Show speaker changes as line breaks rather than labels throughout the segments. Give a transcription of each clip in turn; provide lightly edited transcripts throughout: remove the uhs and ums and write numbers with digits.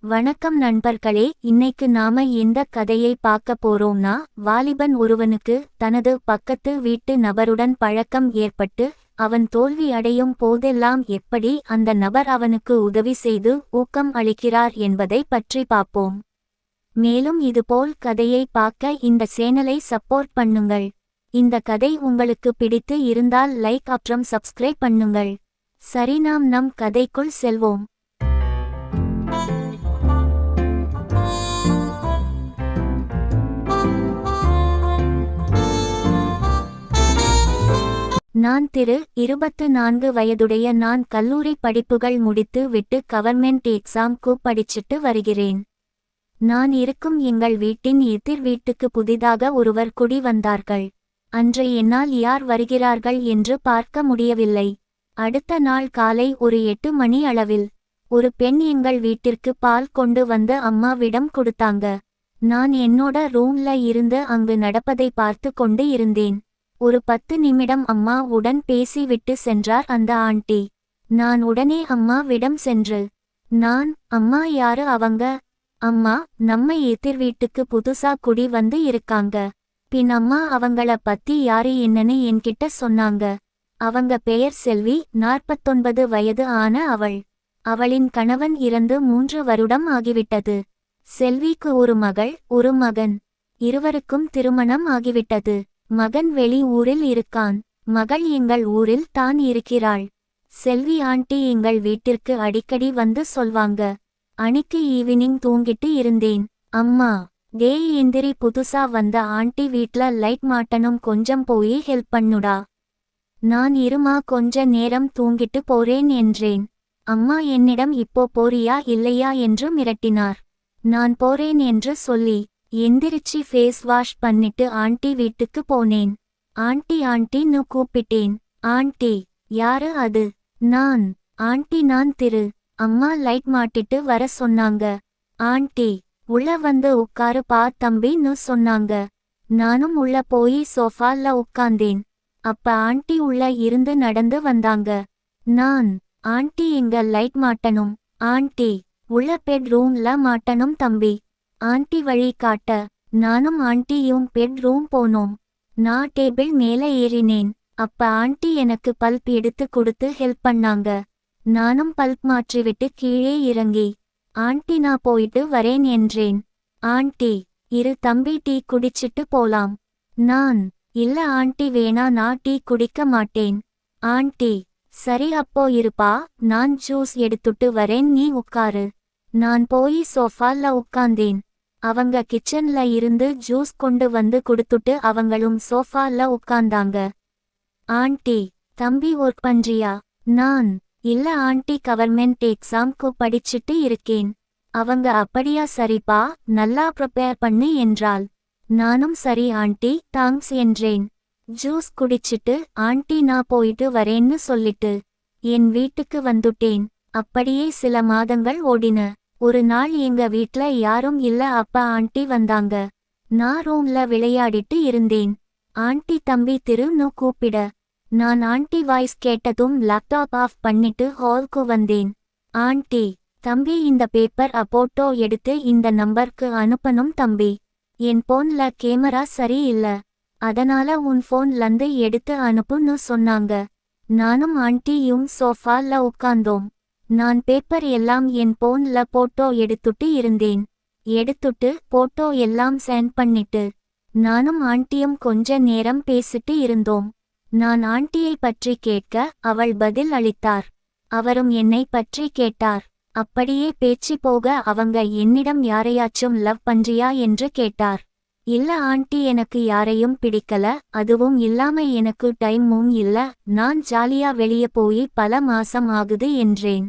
வணக்கம் நண்பர்களே, இன்னைக்கு நாம எந்த கதையை பார்க்க போறோம்னா, வாலிபன் ஒருவனுக்கு தனது பக்கத்து வீட்டு நபருடன் பழக்கம் ஏற்பட்டு அவன் தோல்வி அடையும் போதெல்லாம் எப்படி அந்த நபர் அவனுக்கு உதவி செய்து ஊக்கம் அளிக்கிறார் என்பதை பற்றி பார்ப்போம். மேலும் இதுபோல் கதையை பார்க்க இந்த சேனலை சப்போர்ட் பண்ணுங்கள். இந்த கதை உங்களுக்கு பிடித்து இருந்தால் லைக் அப்புறம் சப்ஸ்கிரைப் பண்ணுங்கள். சரி, நாம் நம் கதைக்குள் செல்வோம். நான் 24 வயதுடைய. நான் கல்லூரி படிப்புகள் முடித்து விட்டு கவர்மெண்ட் எக்ஸாம்க்கு படிச்சிட்டு வருகிறேன். நான் இருக்கும் எங்கள் வீட்டின் எதிர் வீட்டுக்கு புதிதாக ஒருவர் குடி வந்தார்கள். அன்று என்னால் யார் வருகிறார்கள் என்று பார்க்க முடியவில்லை. அடுத்த நாள் காலை ஒரு 8 மணி அளவில் ஒரு பெண் எங்கள் வீட்டிற்கு பால் கொண்டு வந்து அம்மாவிடம் கொடுத்தாங்க. நான் என்னோட ரூம்ல இருந்து அங்கு நடப்பதை பார்த்து கொண்டு இருந்தேன். ஒரு 10 நிமிடம் அம்மா உடன் பேசிவிட்டு சென்றார் அந்த ஆண்டி. நான் உடனே அம்மாவிடம் சென்று, அம்மா யாரு அவங்க? அம்மா, நம்ம எதிர் வீட்டுக்கு புதுசா குடி வந்து இருக்காங்க. பின் அம்மா அவங்கள பத்தி யாரு என்னன்னு என்கிட்ட சொன்னாங்க. அவங்க பெயர் செல்வி, 49 வயது ஆன அவள். அவளின் கணவன் இறந்து 3 வருடம் ஆகிவிட்டது. செல்விக்கு ஒரு மகள், ஒரு மகன். இருவருக்கும் திருமணம் ஆகிவிட்டது. மகன் வெளி ஊரில் இருக்கான். மகள் எங்கள் ஊரில் தான் இருக்கிறாள். செல்வி ஆண்டி எங்கள் வீட்டிற்கு அடிக்கடி வந்து சொல்வாங்க. அன்னைக்கு ஈவினிங் தூங்கிட்டு இருந்தேன். அம்மா, டேய் எந்திரி, புதுசா வந்த ஆண்டி வீட்ல லைட் மாட்டணும், கொஞ்சம் போய் ஹெல்ப் பண்ணுடா. நான் இருமா, கொஞ்ச நேரம் தூங்கிட்டு போறேன் என்றேன். அம்மா என்னிடம் இப்போ போறியா இல்லையா என்று மிரட்டினார். நான் போறேன் என்று சொல்லி எந்திரிச்சு ஃபேஸ் வாஷ் பண்ணிட்டு ஆண்டி வீட்டுக்கு போனேன். ஆண்டி கூப்பிட்டேன். ஆண்டி, யாரு அது? ஆண்டி, நான் அம்மா லைட் மாட்டிட்டு வர சொன்னாங்க. ஆண்டி, உள்ள வந்து உட்காரு பா தம்பின்னு சொன்னாங்க. நானும் உள்ள போய் சோஃபால உட்கார்ந்தேன். அப்ப ஆண்டி உள்ள இருந்து நடந்து வந்தாங்க. ஆண்டி, எங்க லைட் மாட்டணும். ஆண்டி, உள்ள பெட் ரூம்ல மாட்டணும் தம்பி. ஆண்டி வழி காட்ட நானும் ஆண்டியும் பெட் ரூம் போனோம். நான் டேபிள் மேல ஏறினேன். அப்ப ஆண்டி எனக்கு பல்ப் எடுத்து கொடுத்து ஹெல்ப் பண்ணாங்க. நானும் பல்ப் மாற்றிவிட்டு கீழே இறங்கி, ஆண்டி நான் போயிட்டு வரேன் என்றேன். ஆண்டி, இரு தம்பி, டீ குடிச்சிட்டு போலாம். இல்ல ஆண்டி, வேணா, நான் டீ குடிக்க மாட்டேன். ஆண்டி, சரி அப்போ இருப்பா, நான் ஜூஸ் எடுத்துட்டு வரேன், நீ உட்காரு. நான் போய் சோஃபால உட்கார்ந்தேன். அவங்க கிச்சன்ல இருந்து ஜூஸ் கொண்டு வந்து கொடுத்துட்டு அவங்களும் சோஃபால உட்கார்ந்தாங்க. ஆண்டி, தம்பி ஒர்க் பண்றியா? இல்ல ஆண்டி, கவர்மெண்ட் எக்ஸாம்க்கு படிச்சிட்டு இருக்கேன். அவங்க அப்படியா, சரிப்பா, நல்லா ப்ரிப்பேர் பண்ணு என்றாள். நானும் சரி ஆண்டி, தேங்க்ஸ் என்றேன். ஜூஸ் குடிச்சிட்டு ஆண்டி நான் போயிட்டு வரேன்னு சொல்லிட்டு என் வீட்டுக்கு வந்துட்டேன். அப்படியே சில மாதங்கள் ஓடின. ஒரு நாள் எங்க வீட்ல யாரும் இல்ல. அப்பா ஆண்டி வந்தாங்க. நான் ரூம்ல விளையாடிட்டு இருந்தேன். ஆண்டி தம்பி திருன்னு கூப்பிட நான் ஆண்டி வாய்ஸ் கேட்டதும் லேப்டாப் ஆஃப் பண்ணிட்டு ஹால்க்கு வந்தேன். ஆண்டி, தம்பி, இந்த பேப்பர் போட்டோ எடுத்து இந்த நம்பருக்கு அனுப்பணும் தம்பி. என் போன்ல கேமரா சரி இல்ல, அதனால உன் போன்லந்து எடுத்து அனுப்புன்னு சொன்னாங்க. நானும் ஆண்டியும் சோஃபால உட்கார்ந்தோம். நான் பேப்பர் எல்லாம் என் போன்ல போட்டோ எடுத்துட்டு இருந்தேன். எடுத்துட்டு போட்டோ எல்லாம் சென்ட் பண்ணிட்டு நானும் ஆண்டியும் கொஞ்ச நேரம் பேசிட்டு இருந்தோம். நான் ஆண்டியை பற்றி கேட்க அவள் பதில் அளித்தார். அவரும் என்னை பற்றி கேட்டார். அப்படியே பேச்சு போக அவங்க என்னிடம் யாரையாச்சும் லவ் பண்றியா என்று கேட்டார். இல்ல ஆண்டி, எனக்கு யாரையும் பிடிக்கல, அதுவும் இல்லாம எனக்கு டைமும் இல்ல, நான் ஜாலியா வெளியே போய் பல மாசம் ஆகுது என்றேன்.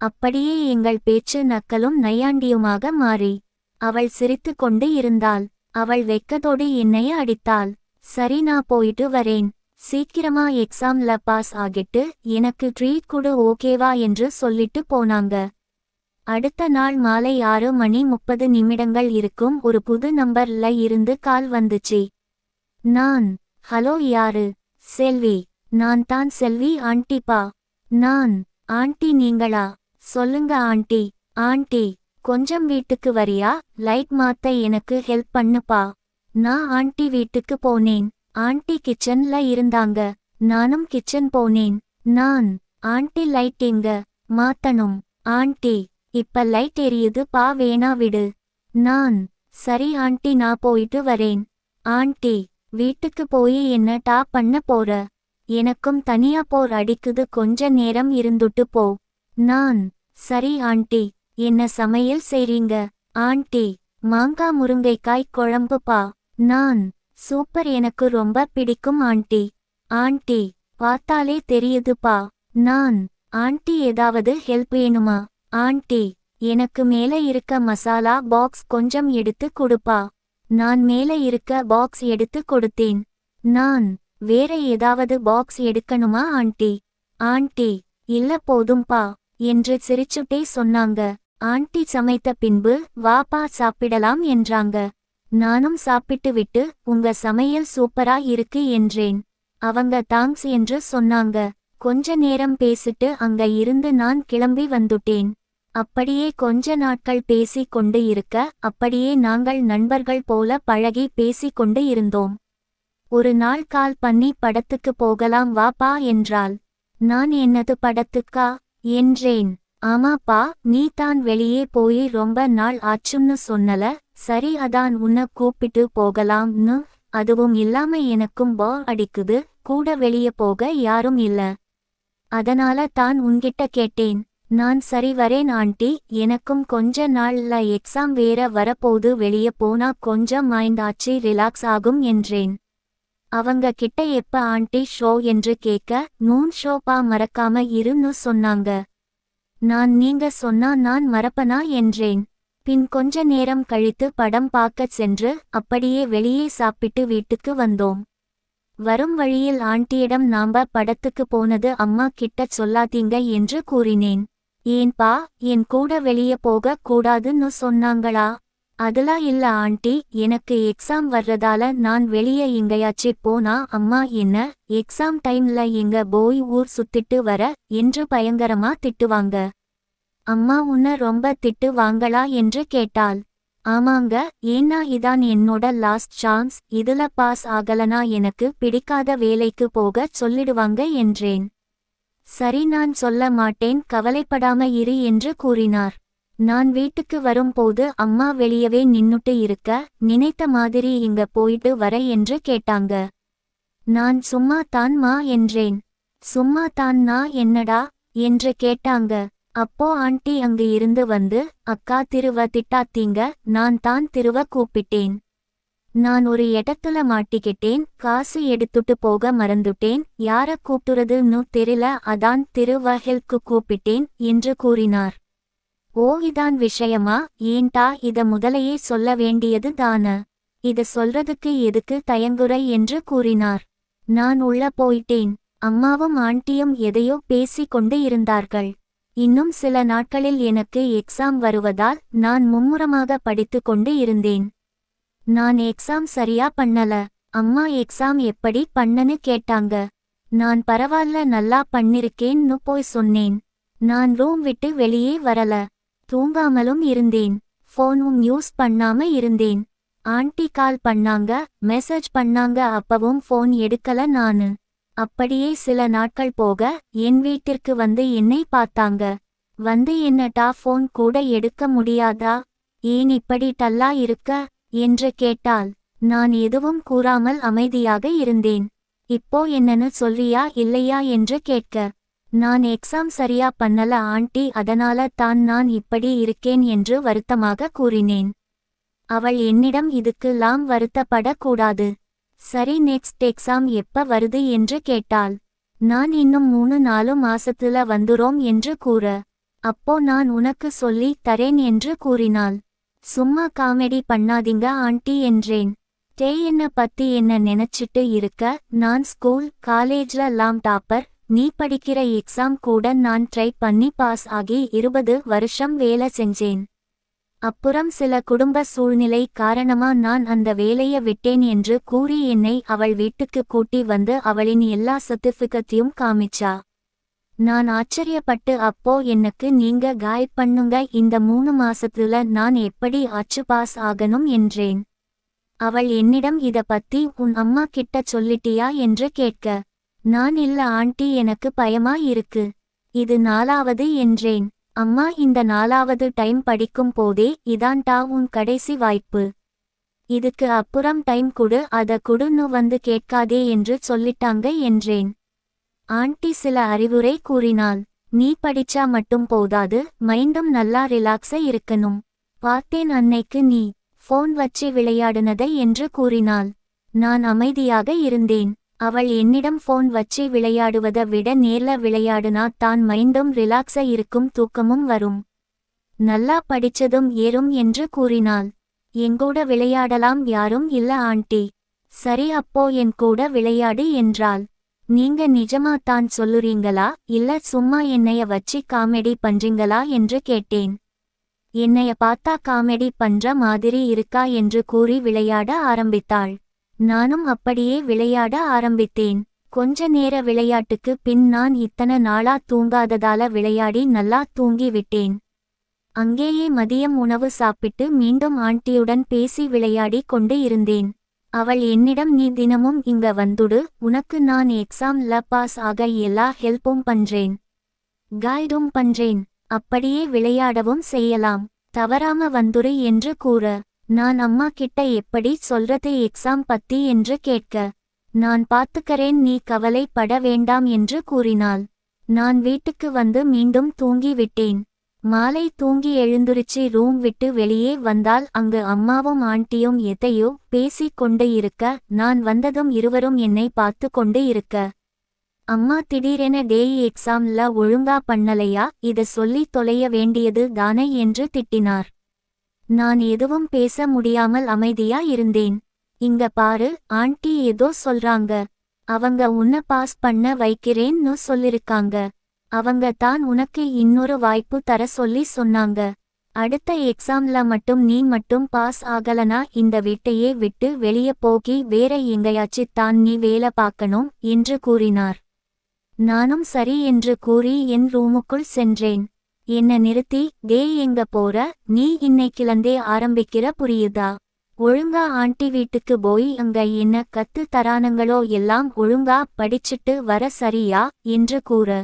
அப்படியே எங்கள் பேச்சு நக்கலும் நையாண்டியுமாக மாறி அவள் சிரித்து கொண்டு இருந்தாள். அவள் வெக்கத்தோடு என்னை அடித்தாள். சரி, நான் போயிட்டு வரேன். சீக்கிரமா எக்ஸாம்ல பாஸ் ஆகிட்டு எனக்கு ட்ரீட் கொடு, ஓகேவா என்று சொல்லிட்டு போனாங்க. அடுத்த நாள் மாலை 6:30 இருக்கும் ஒரு புது நம்பர்ல இருந்து கால் வந்துச்சு. ஹலோ, யாரு? செல்வி. நான் தான் செல்வி ஆண்டிப்பா. ஆண்டி, நீங்களா? சொல்லுங்க ஆண்டி. ஆண்டி, கொஞ்சம் வீட்டுக்கு வரியா, லைட் மாத்த எனக்கு ஹெல்ப் பண்ணுப்பா. நான் ஆண்டி வீட்டுக்கு போனேன். ஆண்டி கிச்சன்ல இருந்தாங்க. நானும் கிச்சன் போனேன். நான், ஆண்டி லைட் எங்க மாத்தணும். ஆண்டி, இப்ப லைட் எரியுது பா, வேணா விடு. நான், சரி ஆண்டி நான் போயிட்டு வரேன். ஆண்டி, வீட்டுக்கு போய் என்னடா பண்ண போற? எனக்கும் தனியா போர் அடிக்குது, கொஞ்ச நேரம் இருந்துட்டு போ. நான், சரி ஆண்டி. என்ன சமையல் செய்றீங்க? ஆண்டி, மாங்கா முருங்கைக்காய் குழம்பு பா. நான், சூப்பர், எனக்கு ரொம்ப பிடிக்கும் ஆண்டி. ஆண்டி, பார்த்தாலே தெரியுதுப்பா. நான், ஆண்டி ஏதாவது ஹெல்ப் வேணுமா? ஆண்டி, எனக்கு மேல இருக்க மசாலா பாக்ஸ் கொஞ்சம் எடுத்து கொடுப்பா. நான் மேல இருக்க பாக்ஸ் எடுத்து கொடுத்தேன். நான், வேற ஏதாவது பாக்ஸ் எடுக்கணுமா ஆண்டி? ஆண்டி, இல்ல போதும்பா என்று சிரிச்சுட்டே சொன்னாங்க. ஆண்டி சமைத்த பின்பு வாப்பா சாப்பிடலாம் என்றாங்க. நானும் சாப்பிட்டு விட்டு உங்க சமையல் சூப்பரா இருக்கு என்றேன். அவங்க தேங்க்ஸ் என்று சொன்னாங்க. கொஞ்ச நேரம் பேசிட்டு அங்க இருந்து நான் கிளம்பி வந்துட்டேன். அப்படியே கொஞ்ச நாட்கள் பேசி கொண்டு இருக்க, அப்படியே நாங்கள் நண்பர்கள் போல பழகி பேசி கொண்டு இருந்தோம். ஒரு நாள் கால் பண்ணி படத்துக்கு போகலாம் வாப்பா என்றாள். நான், என்னது படத்துக்கா என்றேன். ஆமாப்பா, நீ தான் வெளியே போய் ரொம்ப நாள் ஆச்சுன்னு சொன்னல, சரி அதான் உன்னை கூப்பிட்டு போகலாம்னு. அதுவும் இல்லாம எனக்கும் போர் அடிக்குது, கூட வெளியே போக யாரும் இல்ல. அதனால தான் உன்கிட்ட கேட்டேன். நான், சரி வரேன் ஆண்டி, எனக்கும் கொஞ்ச நாள்ல எக்ஸாம் வேற வரப்போது, வெளியே போனா கொஞ்சம் மைண்ட் ஆச்சு ரிலாக்ஸ் ஆகும் என்றேன். அவங்க கிட்ட எப்ப ஆண்டி ஷோ என்று கேட்க, நூன் ஷோப்பா, மறக்காம இருன்னு சொன்னாங்க. நான், நீங்க சொன்னா நான் மறப்பனா என்றேன். பின் கொஞ்ச நேரம் கழித்து படம் பார்க்கச் சென்று அப்படியே வெளியே சாப்பிட்டு வீட்டுக்கு வந்தோம். வரும் வழியில் ஆண்டியிடம் நாம படத்துக்கு போனது அம்மா கிட்ட சொல்லாதீங்க என்று கூறினேன். ஏன்பா, என் கூட வெளியே போக கூடாதுன்னு சொன்னாங்களா? அதெல்லாம் இல்ல ஆண்டி, எனக்கு எக்ஸாம் வர்றதால நான் வெளியே எங்கேயாச்சு போனா அம்மா என்ன எக்ஸாம் டைம்ல எங்க போய் ஊர் சுத்திட்டு வர என்று பயங்கரமா திட்டுவாங்க. அம்மா உன்ன ரொம்ப திட்டுவாங்களா என்று கேட்டாள். ஆமாங்க, ஏன்னா இதான் என்னோட லாஸ்ட் சான்ஸ், இதுல பாஸ் ஆகலனா எனக்கு பிடிக்காத வேலைக்கு போக சொல்லிடுவாங்க என்றேன். சரி, நான் சொல்ல மாட்டேன், கவலைப்படாம இரு என்று கூறினார். நான் வீட்டுக்கு வரும்போது அம்மா வெளியவே நின்னுட்டு இருக்க, நினைத்த மாதிரி இங்க போயிட்டு வர என்று கேட்டாங்க. நான், சும்மா தான்மா என்றேன். சும்மா தான்னா என்னடா என்று கேட்டாங்க. அப்போ ஆண்டி அங்கு இருந்து வந்து, அக்கா திருவ திட்டாத்தீங்க, நான் தான் திருவ கூப்பிட்டேன். நான் ஒரு இடத்துல மாட்டிக்கிட்டேன், காசு எடுத்துட்டு போக மறந்துட்டேன், யார கூப்பிடுறதுன்னு தெரியல, அதான் திருவ ஹெல்ப்க்கு கூப்பிட்டேன் என்று கூறினார். ஓ, இதான் விஷயமா? ஏன்டா இத முதலையே சொல்ல வேண்டியது தான? இத சொல்றதுக்கு எதுக்கு தயங்குறை என்று கூறினார். நான் உள்ள போயிட்டேன். அம்மாவும் ஆண்டியும் எதையோ பேசிக் கொண்டு இருந்தார்கள். இன்னும் சில நாட்களில் எனக்கு எக்ஸாம் வருவதால் நான் மும்முரமாக படித்து கொண்டு இருந்தேன். நான் எக்ஸாம் சரியா பண்ணல. அம்மா எக்ஸாம் எப்படி பண்ணனு கேட்டாங்க. நான் பரவாயில்ல நல்லா பண்ணிருக்கேன்னு போய் சொன்னேன். நான் ரூம் விட்டு வெளியே வரல. தூங்காமலும் இருந்தேன். ஃபோனும் யூஸ் பண்ணாம இருந்தேன். ஆண்டி கால் பண்ணாங்க, மெசேஜ் பண்ணாங்க, அப்பவும் ஃபோன் எடுக்கல நானு. அப்படியே சில நாட்கள் போக என் வீட்டிற்கு வந்து என்னை பார்த்தாங்க. வந்து என்னடா ஃபோன் கூட எடுக்க முடியாதா, ஏன் இப்படி டல்லா இருக்க என்று கேட்டாள். நான் எதுவும் கூறாமல் அமைதியாக இருந்தேன். இப்போ என்னன்னு சொல்றியா இல்லையா என்று கேட்க, நான் எக்ஸாம் சரியா பண்ணல ஆண்டி, அதனால தான் நான் இப்படி இருக்கேன் என்று வருத்தமாக கூறினேன். அவள் என்னிடம் இதுக்கெல்லாம் வருத்தப்படக்கூடாது. சரி, நெக்ஸ்ட் எக்ஸாம் எப்ப வருது என்று கேட்டாள். நான் இன்னும் 3-4 மாசத்துல வந்துரோம் என்று கூற, அப்போ நான் உனக்கு சொல்லி தரேன் என்று கூறினாள். சும்மா காமெடி பண்ணாதீங்க ஆண்டி என்றேன். என்ன பத்தி என்ன நினைச்சிட்டு இருக்க, நான் ஸ்கூல் காலேஜ்ல லாம் டாப்பர், நீ படிக்கிற எக்ஸாம் கூட நான் ட்ரை பண்ணி பாஸ் ஆகி 20 வருஷம் வேலை செஞ்சேன். அப்புறம் சில குடும்ப சூழ்நிலை காரணமா நான் அந்த வேலைய விட்டேன் என்று கூறி என்னை அவள் வீட்டுக்கு கூட்டி வந்து அவளின் எல்லா சர்டிஃபிகேட்டையும் காமிச்சா. நான் ஆச்சரியப்பட்டு அப்போ எனக்கு நீங்க கைட் பண்ணுங்க, இந்த 3 மாசத்துல நான் எப்படி ஆச்சு பாஸ் ஆகணும் என்றேன். அவள் என்னிடம் இத பத்தி உன் அம்மா கிட்ட சொல்லிட்டியா என்று கேட்க, நான் இல்ல ஆண்டி, எனக்கு பயமா இருக்கு. இது 4வது என்றேன். அம்மா, இந்த 4வது டைம் படிக்கும் போதே இதான்டா உன் கடைசி வாய்ப்பு. இதுக்கு அப்புறம் டைம் குடு, அத குடுன்னு வந்து கேட்காதே என்று சொல்லிட்டாங்க என்றேன். ஆண்டி சில அறிவுரை கூறினாள். நீ படிச்சா மட்டும் போதாது, மைண்டும் நல்லா ரிலாக்ஸா இருக்கணும். பார்த்தேன் அன்னைக்கு நீ ஃபோன் வச்சு விளையாடுனதை என்று கூறினாள். நான் அமைதியாக இருந்தேன். அவள் என்னிடம் ஃபோன் வச்சு விளையாடுவத விட நேர்ல விளையாடுனா தான் மைண்டும் ரிலாக்ஸா இருக்கும், தூக்கமும் வரும், நல்லா படிச்சதும் ஏறும் என்று கூறினாள். எங்கூட விளையாடலாம். யாரும் இல்ல ஆண்டி. சரி, அப்போ என் கூட விளையாடு என்றாள். நீங்க நிஜமா தான் சொல்லுறீங்களா, இல்ல சும்மா என்னைய வச்சு காமெடி பண்றீங்களா என்று கேட்டேன். என்னைய பார்த்தா காமெடி பண்ற மாதிரி இருக்கா என்று கூறி விளையாட ஆரம்பித்தாள். நானும் அப்படியே விளையாட ஆரம்பித்தேன். கொஞ்ச நேர விளையாட்டுக்கு பின் நான் இத்தனை நாளா தூங்காததால விளையாடி நல்லா தூங்கி விட்டேன். அங்கேயே மதியம் உணவு சாப்பிட்டு மீண்டும் ஆண்டியுடன் பேசி விளையாடி கொண்டு இருந்தேன். அவள் என்னிடம் நீ தினமும் இங்க வந்துடு, உனக்கு நான் எக்ஸாம்ல பாஸ் ஆக எல்லா ஹெல்ப்பும் பண்றேன், கைடும் பண்றேன், அப்படியே விளையாடவும் செய்யலாம், தவறாம வந்துரு என்று கூற, நான் அம்மா கிட்ட எப்படி சொல்றது எக்ஸாம் பத்தி என்று கேட்க, நான் பாத்துக்கறேன், நீ கவலை பட வேண்டாம் என்று கூறினாள். நான் வீட்டுக்கு வந்து மீண்டும் தூங்கி விட்டேன். மாலை தூங்கி எழுந்துருச்சு ரூம் விட்டு வெளியே வந்தால் அங்கு அம்மாவும் ஆண்டியும் எதையோ பேசிக் கொண்டு இருக்க, நான் வந்ததும் இருவரும் என்னை பார்த்து கொண்டு இருக்க, அம்மா திடீரென டேய் எக்ஸாம்ல ஒழுங்கா பண்ணலையா, இத சொல்லி தொலைய வேண்டியது தானே என்று திட்டினார். நான் எதுவும் பேச முடியாமல் அமைதியா இருந்தேன். இங்க பாரு ஆண்டி ஏதோ சொல்றாங்க, அவங்க உன்னை பாஸ் பண்ண வைக்கிறேன்னு சொல்லிருக்காங்க, அவங்க தான் உனக்கு இன்னொரு வாய்ப்பு தர சொல்லி சொன்னாங்க, அடுத்த எக்ஸாம்ல மட்டும் நீ மட்டும் பாஸ் ஆகலனா இந்த வீட்டையே விட்டு வெளிய போகி வேற எங்கேயாச்சு தான் நீ வேலை பார்க்கணும் என்று கூறினார். நானும் சரி என்று கூறி என் ரூமுக்குள் சென்றேன். என்ன நிறுத்தி, டேய் எங்க போற, நீ இன்னைக்கிலந்தே ஆரம்பிக்கிற புரியுதா, ஒழுங்கா ஆண்டி வீட்டுக்கு போய் அங்க என்ன கத்து தரானுங்களோ எல்லாம் ஒழுங்கா படிச்சிட்டு வர சரியா என்று கூற,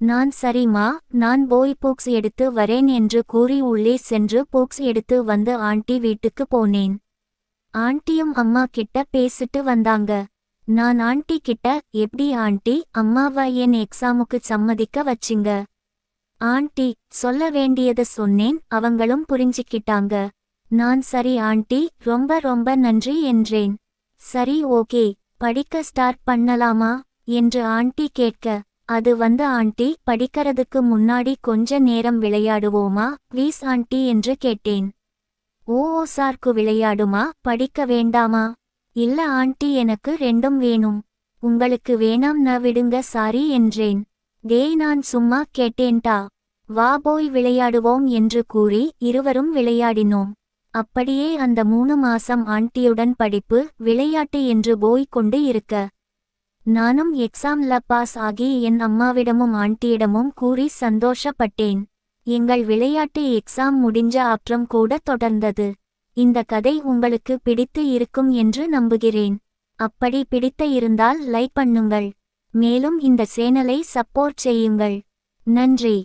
நான் சரிமா, நான் போய் புக்ஸ் எடுத்து வரேன் என்று கூறி உள்ளே சென்று புக்ஸ் எடுத்து வந்து ஆண்டி வீட்டுக்கு போனேன். ஆண்டியும் அம்மா கிட்ட பேசிட்டு வந்தாங்க. நான் ஆண்டி கிட்ட, எப்படி ஆண்டி அம்மாவை என் எக்ஸாமுக்கு சம்மதிக்க வச்சிங்க. ஆண்டி, சொல்ல வேண்டியத சொன்னேன், அவங்களும் புரிஞ்சுக்கிட்டாங்க. நான் சரி ஆண்டி, ரொம்ப ரொம்ப நன்றி என்றேன். சரி ஓகே, படிக்க ஸ்டார்ட் பண்ணலாமா என்று ஆண்டி கேட்க, அது வந்து ஆண்டி, படிக்கிறதுக்கு முன்னாடி கொஞ்ச நேரம் விளையாடுவோமா ப்ளீஸ் ஆண்டி என்று கேட்டேன். ஓ சார்க்கு விளையாடுமா, படிக்க வேண்டாமா. இல்ல ஆண்டி, எனக்கு ரெண்டும் வேணும், உங்களுக்கு வேணாம்னா விடுங்க சாரி என்றேன். டேய் நான் சும்மா கேட்டேன்டா, வா போய் விளையாடுவோம் என்று கூறி இருவரும் விளையாடினோம். அப்படியே அந்த 3 மாசம் ஆண்டியுடன் படிப்பு விளையாட்டு என்று போய் கொண்டு இருக்க, நானும் எக்ஸாம்ல பாஸ் ஆகி என் அம்மாவிடமும் ஆண்டியிடமும் கூறி சந்தோஷப்பட்டேன். எங்கள் விளையாட்டு எக்ஸாம் முடிஞ்ச அப்புறம் கூட தொடர்ந்தது. இந்த கதை உங்களுக்கு பிடித்து இருக்கும் என்று நம்புகிறேன். அப்படி பிடித்த இருந்தால் லைக் பண்ணுங்கள். மேலும் இந்த சேனலை சப்போர்ட் செய்யுங்கள். நன்றி.